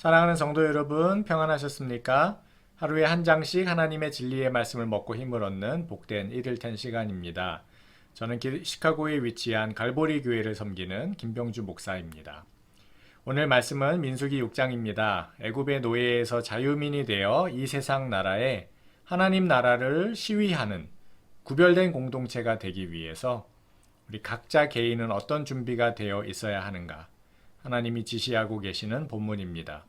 사랑하는 성도 여러분, 평안하셨습니까? 하루에 한 장씩 하나님의 진리의 말씀을 먹고 힘을 얻는 복된 1일10 시간입니다. 저는 시카고에 위치한 갈보리 교회를 섬기는 김병주 목사입니다. 오늘 말씀은 민수기 6장입니다. 애굽의 노예에서 자유민이 되어 이 세상 나라에 하나님 나라를 시위하는 구별된 공동체가 되기 위해서 우리 각자 개인은 어떤 준비가 되어 있어야 하는가? 하나님이 지시하고 계시는 본문입니다.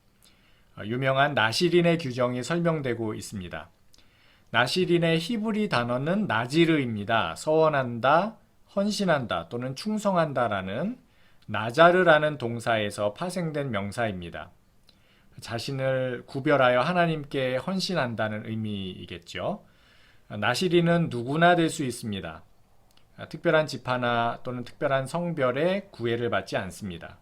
유명한 나시린의 규정이 설명되고 있습니다. 나시린의 히브리 단어는 나지르입니다. 서원한다, 헌신한다 또는 충성한다라는 나자르라는 동사에서 파생된 명사입니다. 자신을 구별하여 하나님께 헌신한다는 의미이겠죠. 나시린은 누구나 될 수 있습니다. 특별한 지파나 또는 특별한 성별의 구애를 받지 않습니다.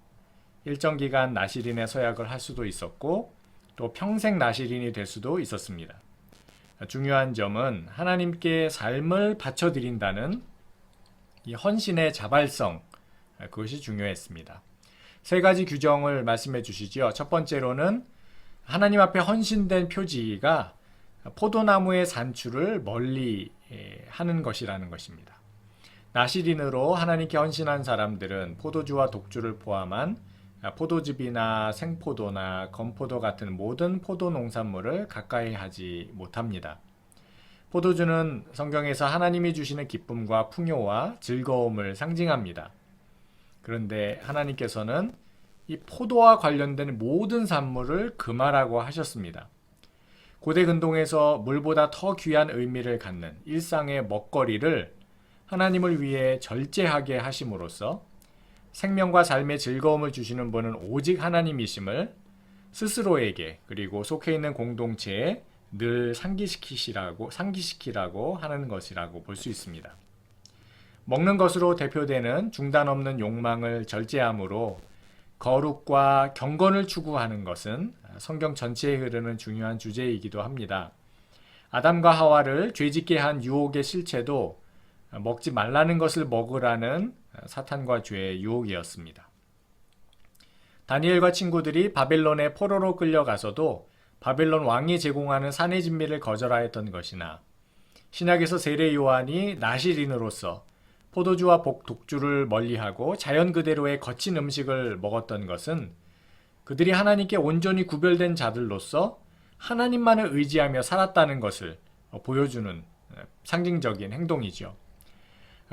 일정 기간 나시린의 서약을 할 수도 있었고 또 평생 나시린이 될 수도 있었습니다. 중요한 점은 하나님께 삶을 바쳐드린다는 이 헌신의 자발성, 그것이 중요했습니다. 세 가지 규정을 말씀해 주시죠. 첫 번째로는 하나님 앞에 헌신된 표지가 포도나무의 산추를 멀리 하는 것이라는 것입니다. 나시린으로 하나님께 헌신한 사람들은 포도주와 독주를 포함한 포도즙이나 생포도나 건포도 같은 모든 포도 농산물을 가까이 하지 못합니다. 포도주는 성경에서 하나님이 주시는 기쁨과 풍요와 즐거움을 상징합니다. 그런데 하나님께서는 이 포도와 관련된 모든 산물을 금하라고 하셨습니다. 고대 근동에서 물보다 더 귀한 의미를 갖는 일상의 먹거리를 하나님을 위해 절제하게 하심으로써 생명과 삶의 즐거움을 주시는 분은 오직 하나님이심을 스스로에게 그리고 속해 있는 공동체에 늘 상기시키라고 하는 것이라고 볼 수 있습니다. 먹는 것으로 대표되는 중단 없는 욕망을 절제함으로 거룩과 경건을 추구하는 것은 성경 전체에 흐르는 중요한 주제이기도 합니다. 아담과 하와를 죄짓게 한 유혹의 실체도 먹지 말라는 것을 먹으라는 사탄과 죄의 유혹이었습니다. 다니엘과 친구들이 바벨론의 포로로 끌려가서도 바벨론 왕이 제공하는 산의 진미를 거절하였던 것이나 신약에서 세례 요한이 나시린으로서 포도주와 독주를 멀리하고 자연 그대로의 거친 음식을 먹었던 것은 그들이 하나님께 온전히 구별된 자들로서 하나님만을 의지하며 살았다는 것을 보여주는 상징적인 행동이죠.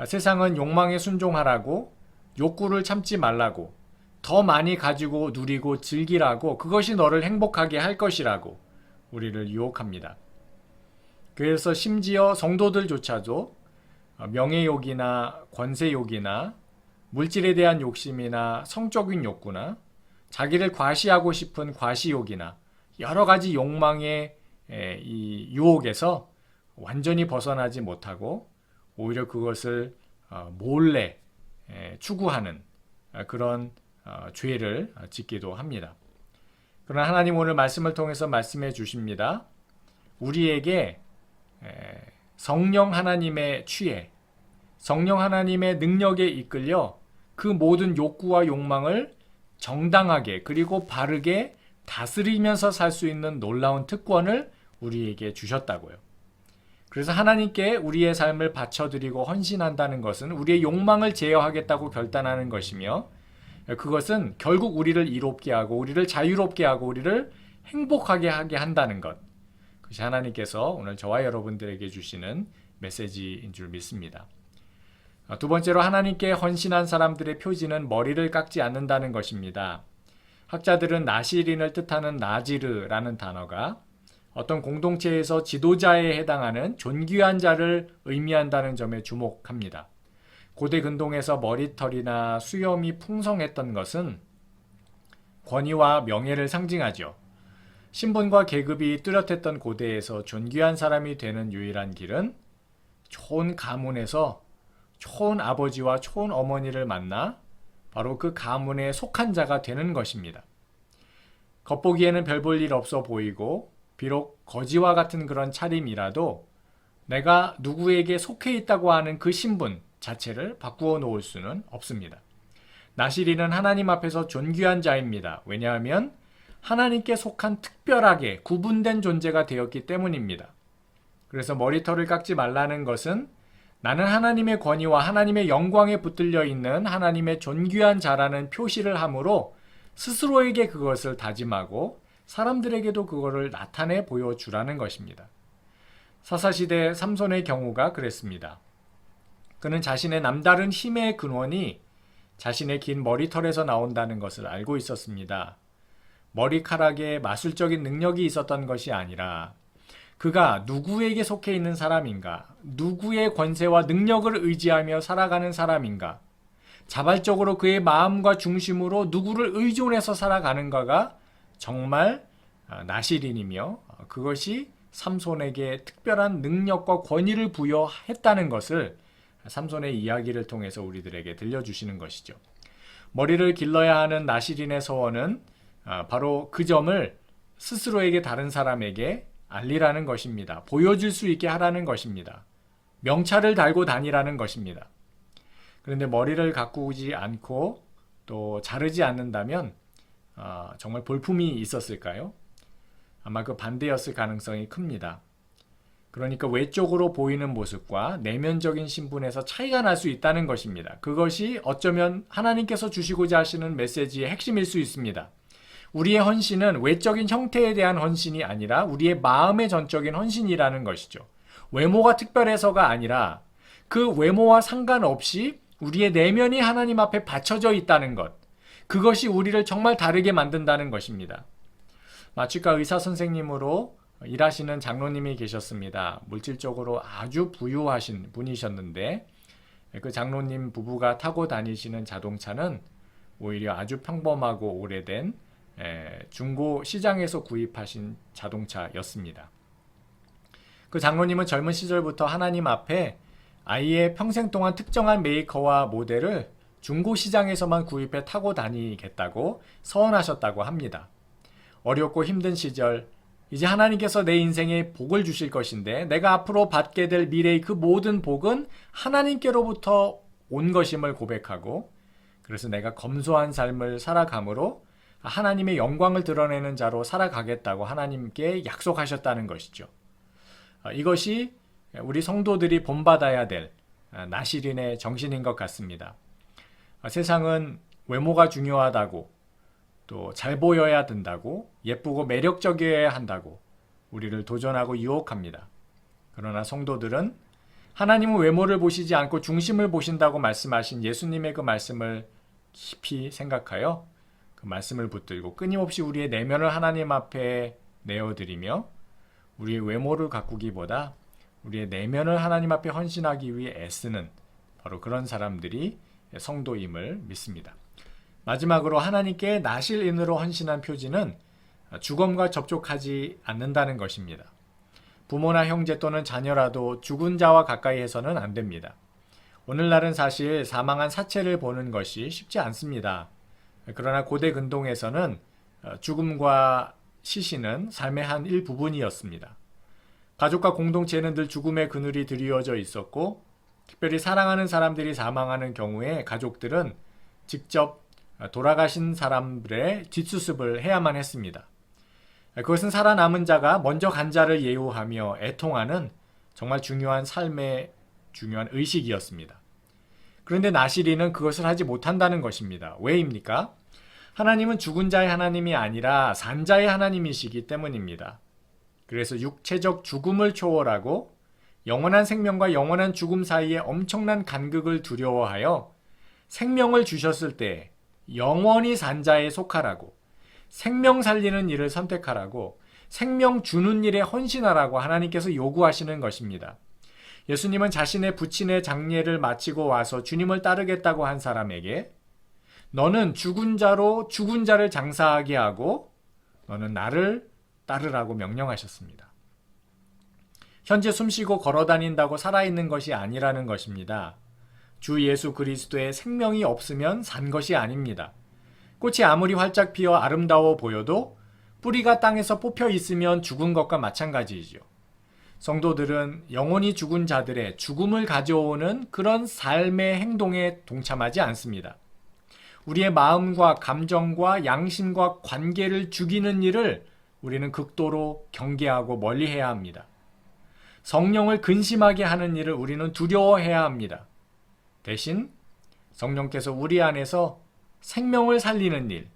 세상은 욕망에 순종하라고, 욕구를 참지 말라고, 더 많이 가지고 누리고 즐기라고, 그것이 너를 행복하게 할 것이라고 우리를 유혹합니다. 그래서 심지어 성도들조차도 명예욕이나 권세욕이나 물질에 대한 욕심이나 성적인 욕구나 자기를 과시하고 싶은 과시욕이나 여러 가지 욕망의 이 유혹에서 완전히 벗어나지 못하고 오히려 그것을 몰래 추구하는 그런 죄를 짓기도 합니다. 그러나 하나님 오늘 말씀을 통해서 말씀해 주십니다. 우리에게 성령 하나님의 취해, 성령 하나님의 능력에 이끌려 그 모든 욕구와 욕망을 정당하게 그리고 바르게 다스리면서 살 수 있는 놀라운 특권을 우리에게 주셨다고요. 그래서 하나님께 우리의 삶을 바쳐드리고 헌신한다는 것은 우리의 욕망을 제어하겠다고 결단하는 것이며 그것은 결국 우리를 이롭게 하고 우리를 자유롭게 하고 우리를 행복하게 하게 한다는 것. 그것이 하나님께서 오늘 저와 여러분들에게 주시는 메시지인 줄 믿습니다. 두 번째로 하나님께 헌신한 사람들의 표지는 머리를 깎지 않는다는 것입니다. 학자들은 나시린을 뜻하는 나지르라는 단어가 어떤 공동체에서 지도자에 해당하는 존귀한 자를 의미한다는 점에 주목합니다. 고대 근동에서 머리털이나 수염이 풍성했던 것은 권위와 명예를 상징하죠. 신분과 계급이 뚜렷했던 고대에서 존귀한 사람이 되는 유일한 길은 좋은 가문에서 좋은 아버지와 좋은 어머니를 만나 바로 그 가문에 속한 자가 되는 것입니다. 겉보기에는 별 볼 일 없어 보이고 비록 거지와 같은 그런 차림이라도 내가 누구에게 속해 있다고 하는 그 신분 자체를 바꾸어 놓을 수는 없습니다. 나시린은 하나님 앞에서 존귀한 자입니다. 왜냐하면 하나님께 속한 특별하게 구분된 존재가 되었기 때문입니다. 그래서 머리털을 깎지 말라는 것은 나는 하나님의 권위와 하나님의 영광에 붙들려 있는 하나님의 존귀한 자라는 표시를 함으로 스스로에게 그것을 다짐하고 사람들에게도 그거를 나타내 보여주라는 것입니다. 사사시대 삼손의 경우가 그랬습니다. 그는 자신의 남다른 힘의 근원이 자신의 긴 머리털에서 나온다는 것을 알고 있었습니다. 머리카락에 마술적인 능력이 있었던 것이 아니라 그가 누구에게 속해 있는 사람인가, 누구의 권세와 능력을 의지하며 살아가는 사람인가, 자발적으로 그의 마음과 중심으로 누구를 의존해서 살아가는가가 정말 나시린이며 그것이 삼손에게 특별한 능력과 권위를 부여했다는 것을 삼손의 이야기를 통해서 우리들에게 들려주시는 것이죠. 머리를 길러야 하는 나시린의 서원은 바로 그 점을 스스로에게 다른 사람에게 알리라는 것입니다. 보여줄 수 있게 하라는 것입니다. 명찰을 달고 다니라는 것입니다. 그런데 머리를 가꾸지 않고 또 자르지 않는다면 정말 볼품이 있었을까요? 아마 그 반대였을 가능성이 큽니다. 그러니까 외적으로 보이는 모습과 내면적인 신분에서 차이가 날 수 있다는 것입니다. 그것이 어쩌면 하나님께서 주시고자 하시는 메시지의 핵심일 수 있습니다. 우리의 헌신은 외적인 형태에 대한 헌신이 아니라 우리의 마음의 전적인 헌신이라는 것이죠. 외모가 특별해서가 아니라 그 외모와 상관없이 우리의 내면이 하나님 앞에 받쳐져 있다는 것. 그것이 우리를 정말 다르게 만든다는 것입니다. 마취과 의사 선생님으로 일하시는 장로님이 계셨습니다. 물질적으로 아주 부유하신 분이셨는데 그 장로님 부부가 타고 다니시는 자동차는 오히려 아주 평범하고 오래된 중고 시장에서 구입하신 자동차였습니다. 그 장로님은 젊은 시절부터 하나님 앞에 아이의 평생 동안 특정한 메이커와 모델을 중고 시장에서만 구입해 타고 다니겠다고 서원하셨다고 합니다. 어렵고 힘든 시절, 이제 하나님께서 내 인생에 복을 주실 것인데 내가 앞으로 받게 될 미래의 그 모든 복은 하나님께로부터 온 것임을 고백하고, 그래서 내가 검소한 삶을 살아감으로 하나님의 영광을 드러내는 자로 살아가겠다고 하나님께 약속하셨다는 것이죠. 이것이 우리 성도들이 본받아야 될 나시린의 정신인 것 같습니다. 세상은 외모가 중요하다고, 또 잘 보여야 된다고, 예쁘고 매력적이어야 한다고 우리를 도전하고 유혹합니다. 그러나 성도들은 하나님은 외모를 보시지 않고 중심을 보신다고 말씀하신 예수님의 그 말씀을 깊이 생각하여 그 말씀을 붙들고 끊임없이 우리의 내면을 하나님 앞에 내어드리며 우리의 외모를 가꾸기보다 우리의 내면을 하나님 앞에 헌신하기 위해 애쓰는 바로 그런 사람들이 성도임을 믿습니다. 마지막으로 하나님께 나실인으로 헌신한 표지는 죽음과 접촉하지 않는다는 것입니다. 부모나 형제 또는 자녀라도 죽은 자와 가까이 해서는 안 됩니다. 오늘날은 사실 사망한 사체를 보는 것이 쉽지 않습니다. 그러나 고대 근동에서는 죽음과 시신은 삶의 한 일부분이었습니다. 가족과 공동체는 늘 죽음의 그늘이 드리워져 있었고, 특별히 사랑하는 사람들이 사망하는 경우에 가족들은 직접 돌아가신 사람들의 뒷수습을 해야만 했습니다. 그것은 살아남은 자가 먼저 간 자를 예우하며 애통하는 정말 중요한 삶의 중요한 의식이었습니다. 그런데 나시린은 그것을 하지 못한다는 것입니다. 왜입니까? 하나님은 죽은 자의 하나님이 아니라 산 자의 하나님이시기 때문입니다. 그래서 육체적 죽음을 초월하고 영원한 생명과 영원한 죽음 사이에 엄청난 간극을 두려워하여 생명을 주셨을 때 영원히 산 자에 속하라고, 생명 살리는 일을 선택하라고, 생명 주는 일에 헌신하라고 하나님께서 요구하시는 것입니다. 예수님은 자신의 부친의 장례를 마치고 와서 주님을 따르겠다고 한 사람에게 너는 죽은 자로 죽은 자를 장사하게 하고 너는 나를 따르라고 명령하셨습니다. 현재 숨쉬고 걸어다닌다고 살아있는 것이 아니라는 것입니다. 주 예수 그리스도의 생명이 없으면 산 것이 아닙니다. 꽃이 아무리 활짝 피어 아름다워 보여도 뿌리가 땅에서 뽑혀 있으면 죽은 것과 마찬가지이죠. 성도들은 영원히 죽은 자들의 죽음을 가져오는 그런 삶의 행동에 동참하지 않습니다. 우리의 마음과 감정과 양심과 관계를 죽이는 일을 우리는 극도로 경계하고 멀리해야 합니다. 성령을 근심하게 하는 일을 우리는 두려워해야 합니다. 대신 성령께서 우리 안에서 생명을 살리는 일,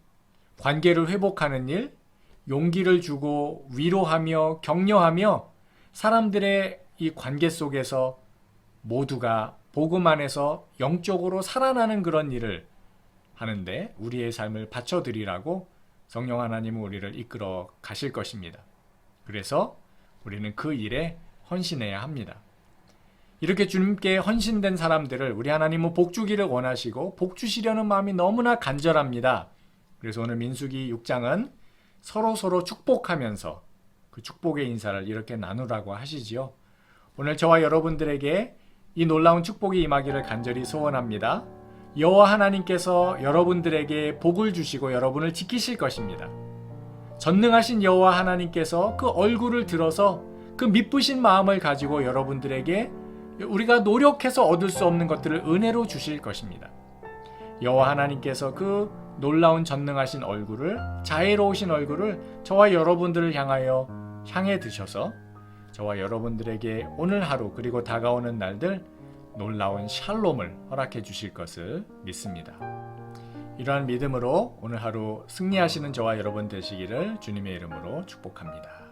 관계를 회복하는 일, 용기를 주고 위로하며 격려하며 사람들의 이 관계 속에서 모두가 복음 안에서 영적으로 살아나는 그런 일을 하는데 우리의 삶을 바쳐드리라고 성령 하나님은 우리를 이끌어 가실 것입니다. 그래서 우리는 그 일에 헌신해야 합니다. 이렇게 주님께 헌신된 사람들을 우리 하나님은 복 주기를 원하시고 복 주시려는 마음이 너무나 간절합니다. 그래서 오늘 민수기 6장은 서로 축복하면서 그 축복의 인사를 이렇게 나누라고 하시지요. 오늘 저와 여러분들에게 이 놀라운 축복이 임하기를 간절히 소원합니다. 여호와 하나님께서 여러분들에게 복을 주시고 여러분을 지키실 것입니다. 전능하신 여호와 하나님께서 그 얼굴을 들어서 그 미쁘신 마음을 가지고 여러분들에게 우리가 노력해서 얻을 수 없는 것들을 은혜로 주실 것입니다. 여호와 하나님께서 그 놀라운 전능하신 얼굴을, 자애로우신 얼굴을 저와 여러분들을 향해 드셔서 저와 여러분들에게 오늘 하루 그리고 다가오는 날들 놀라운 샬롬을 허락해 주실 것을 믿습니다. 이러한 믿음으로 오늘 하루 승리하시는 저와 여러분 되시기를 주님의 이름으로 축복합니다.